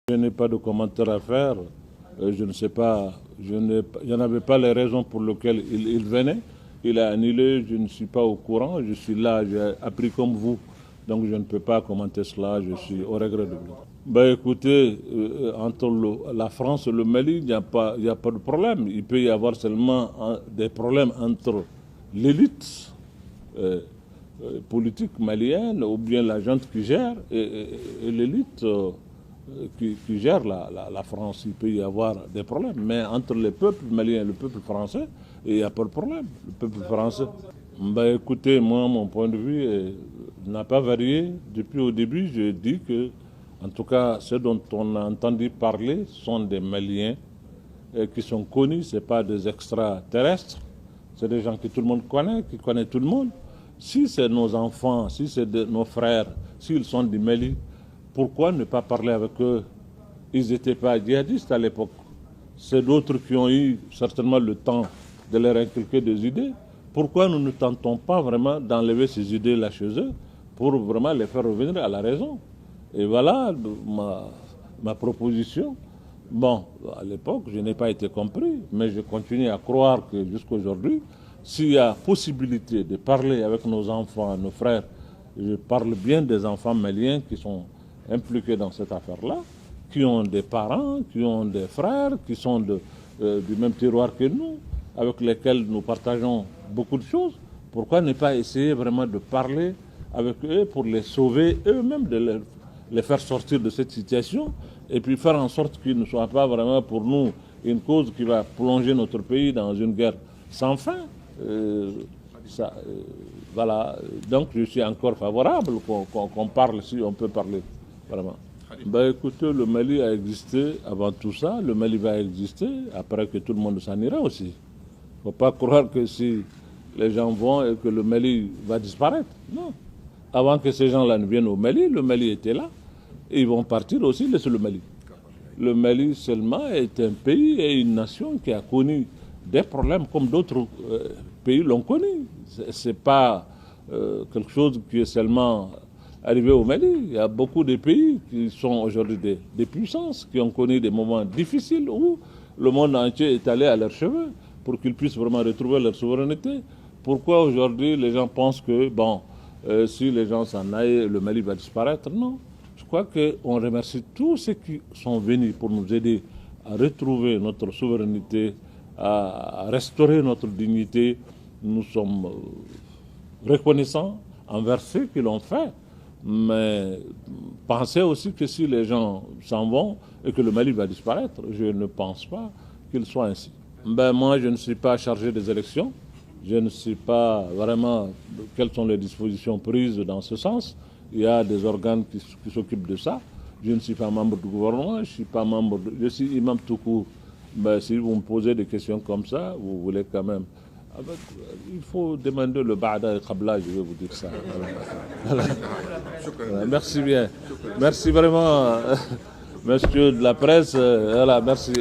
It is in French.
Je n'ai pas de commentaire à faire. Je ne sais pas, je n'avais pas les raisons pour lesquelles il venait. Il a annulé, je ne suis pas au courant. Je suis là, j'ai appris comme vous. Donc je ne peux pas commenter cela, je suis au regret de vous. Ben écoutez, entre la France et le Mali, il n'y a pas de problème. Il peut y avoir seulement des problèmes entre l'élite politique malienne ou bien la gente qui gère et l'élite qui gère la France. Il peut y avoir des problèmes. Mais entre le peuple malien et le peuple français, il n'y a pas de problème. Le peuple français. Ben écoutez, moi, mon point de vue n'a pas varié. Depuis au début, je dis que, en tout cas, ceux dont on a entendu parler sont des Maliens qui sont connus, ce pas des extraterrestres. C'est des gens que tout le monde connaît, qui connaissent tout le monde. Si c'est nos enfants, si c'est nos frères, s'ils sont du Mali, pourquoi ne pas parler avec eux? Ils n'étaient pas djihadistes à l'époque. C'est d'autres qui ont eu certainement le temps de leur inculquer des idées. Pourquoi nous ne tentons pas vraiment d'enlever ces idées-là chez eux pour vraiment les faire revenir à la raison? Et voilà ma proposition. Bon, à l'époque, je n'ai pas été compris, mais je continue à croire que jusqu'à aujourd'hui, s'il y a possibilité de parler avec nos enfants, nos frères, je parle bien des enfants maliens qui sont impliqués dans cette affaire-là, qui ont des parents, qui ont des frères, qui sont du même terroir que nous, avec lesquels nous partageons beaucoup de choses. Pourquoi ne pas essayer vraiment de parler avec eux pour les sauver eux-mêmes, de les faire sortir de cette situation et puis faire en sorte qu'ils ne soient pas vraiment pour nous une cause qui va plonger notre pays dans une guerre sans fin. Voilà. Donc je suis encore favorable qu'on parle, si on peut parler vraiment. Ben, écoutez, le Mali a existé avant tout ça, le Mali va exister après que tout le monde s'en ira aussi. Il ne faut pas croire que si les gens vont et que le Mali va disparaître. Non. Avant que ces gens-là ne viennent au Mali, le Mali était là. Et ils vont partir aussi, laisser le Mali. Le Mali seulement est un pays et une nation qui a connu des problèmes comme d'autres pays l'ont connu. Ce n'est pas quelque chose qui est seulement arrivé au Mali. Il y a beaucoup de pays qui sont aujourd'hui des puissances, qui ont connu des moments difficiles où le monde entier est allé à leurs cheveux pour qu'ils puissent vraiment retrouver leur souveraineté. Pourquoi aujourd'hui les gens pensent que, bon, si les gens s'en aillent, le Mali va disparaître? Non. Je crois qu'on remercie tous ceux qui sont venus pour nous aider à retrouver notre souveraineté, à restaurer notre dignité. Nous sommes reconnaissants envers ceux qui l'ont fait. Mais pensez aussi que si les gens s'en vont et que le Mali va disparaître, je ne pense pas qu'il soit ainsi. Ben, moi, je ne suis pas chargé des élections. Je ne sais pas vraiment quelles sont les dispositions prises dans ce sens. Il y a des organes qui s'occupent de ça. Je ne suis pas membre du gouvernement, je suis imam tout court. Ben, si vous me posez des questions comme ça, vous voulez quand même... il faut demander le Ba'da et Qabla, je vais vous dire ça. Voilà. Voilà. Merci bien. Merci vraiment, monsieur de la presse. Voilà, merci.